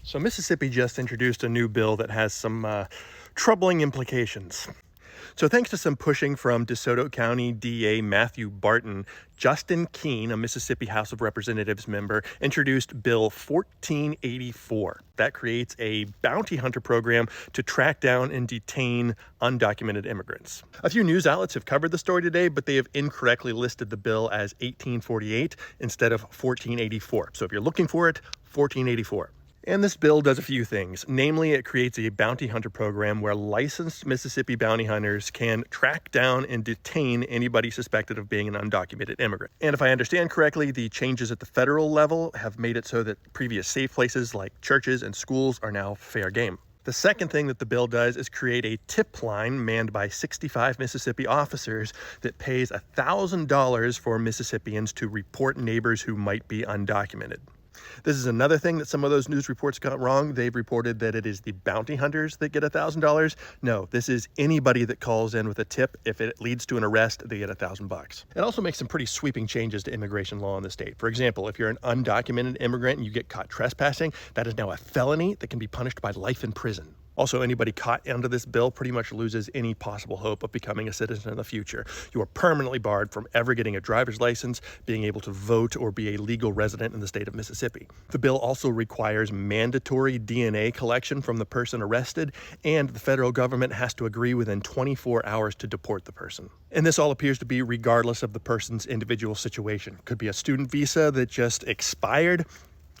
So Mississippi just introduced a new bill that has some troubling implications. So thanks to some pushing from DeSoto County DA Matthew Barton, Justin Keene, a Mississippi House of Representatives member, introduced Bill 1484. That creates a bounty hunter program to track down and detain undocumented immigrants. A few news outlets have covered the story today, but they have incorrectly listed the bill as 1848 instead of 1484. So if you're looking for it, 1484. And this bill does a few things. Namely, it creates a bounty hunter program where licensed Mississippi bounty hunters can track down and detain anybody suspected of being an undocumented immigrant. And if I understand correctly, the changes at the federal level have made it so that previous safe places like churches and schools are now fair game. The second thing that the bill does is create a tip line manned by 65 Mississippi officers that pays $1,000 for Mississippians to report neighbors who might be undocumented. This is another thing that some of those news reports got wrong. They've reported that it is the bounty hunters that get $1,000. No, this is anybody that calls in with a tip. If it leads to an arrest, they get $1,000. It also makes some pretty sweeping changes to immigration law in the state. For example, if you're an undocumented immigrant and you get caught trespassing, that is now a felony that can be punished by life in prison. Also, anybody caught under this bill pretty much loses any possible hope of becoming a citizen in the future. You are permanently barred from ever getting a driver's license, being able to vote, or be a legal resident in the state of Mississippi. The bill also requires mandatory DNA collection from the person arrested, and the federal government has to agree within 24 hours to deport the person. And this all appears to be regardless of the person's individual situation. Could be a student visa that just expired.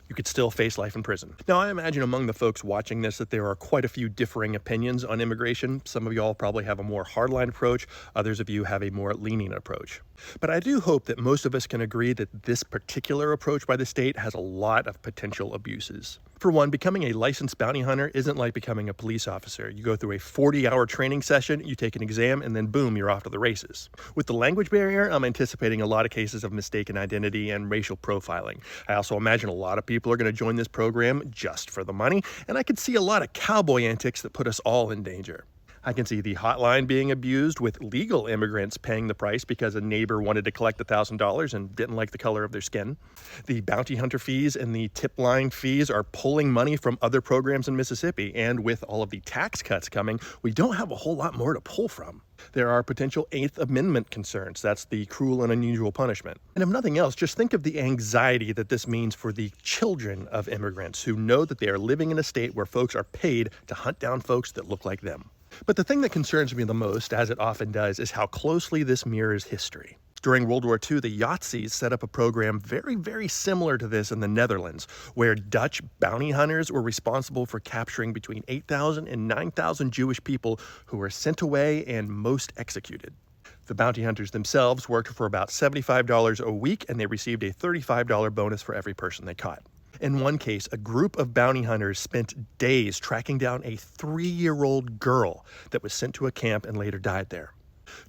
You could still face life in prison. Now, I imagine among the folks watching this that there are quite a few differing opinions on immigration. Some of y'all probably have a more hardline approach. Others of you have a more lenient approach. But I do hope that most of us can agree that this particular approach by the state has a lot of potential abuses. For one, becoming a licensed bounty hunter isn't like becoming a police officer. You go through a 40-hour training session, you take an exam, and then boom, you're off to the races. With the language barrier, I'm anticipating a lot of cases of mistaken identity and racial profiling. I also imagine a lot of people are going to join this program just for the money, and I could see a lot of cowboy antics that put us all in danger. I can see the hotline being abused with legal immigrants paying the price because a neighbor wanted to collect $1,000 and didn't like the color of their skin. The bounty hunter fees and the tip line fees are pulling money from other programs in Mississippi, and with all of the tax cuts coming, we don't have a whole lot more to pull from. There are potential Eighth Amendment concerns. That's the cruel and unusual punishment. And if nothing else, just think of the anxiety that this means for the children of immigrants who know that they are living in a state where folks are paid to hunt down folks that look like them. But the thing that concerns me the most, as it often does, is how closely this mirrors history. During World War II, the Yazidis set up a program very, very similar to this in the Netherlands, where Dutch bounty hunters were responsible for capturing between 8,000 and 9,000 Jewish people who were sent away and most executed. The bounty hunters themselves worked for about $75 a week, and they received a $35 bonus for every person they caught. In one case, a group of bounty hunters spent days tracking down a 3-year-old girl that was sent to a camp and later died there.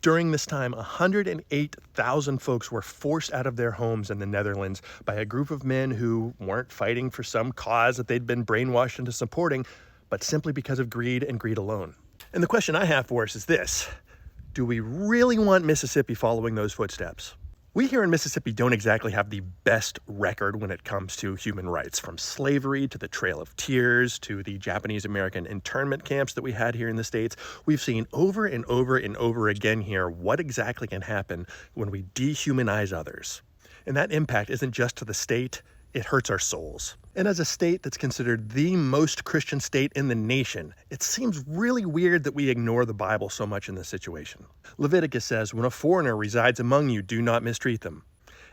During this time, 108,000 folks were forced out of their homes in the Netherlands by a group of men who weren't fighting for some cause that they'd been brainwashed into supporting, but simply because of greed and greed alone. And the question I have for us is this: do we really want Mississippi following those footsteps? We here in Mississippi don't exactly have the best record when it comes to human rights, from slavery to the Trail of Tears to the Japanese-American internment camps that we had here in the States. We've seen over and over and over again here what exactly can happen when we dehumanize others. And that impact isn't just to the state, it hurts our souls. And as a state that's considered the most Christian state in the nation, it seems really weird that we ignore the Bible so much in this situation. Leviticus says, when a foreigner resides among you, do not mistreat them.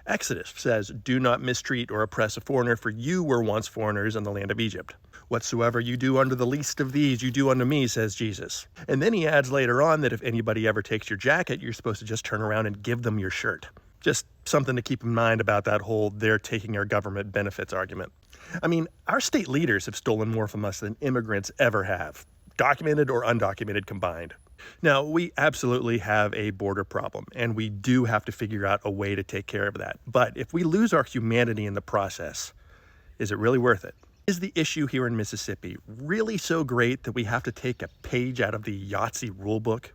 Exodus says, do not mistreat or oppress a foreigner, for you were once foreigners in the land of Egypt. Whatsoever you do unto the least of these, you do unto me, says Jesus. And then he adds later on that if anybody ever takes your jacket, you're supposed to just turn around and give them your shirt. Just something to keep in mind about that whole they're taking our government benefits argument. I mean, our state leaders have stolen more from us than immigrants ever have, documented or undocumented combined. Now, we absolutely have a border problem, and we do have to figure out a way to take care of that. But if we lose our humanity in the process, is it really worth it? Is the issue here in Mississippi really so great that we have to take a page out of the Yahtzee rulebook?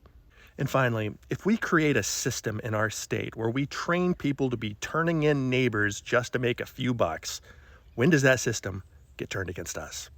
And finally, if we create a system in our state where we train people to be turning in neighbors just to make a few bucks, when does that system get turned against us?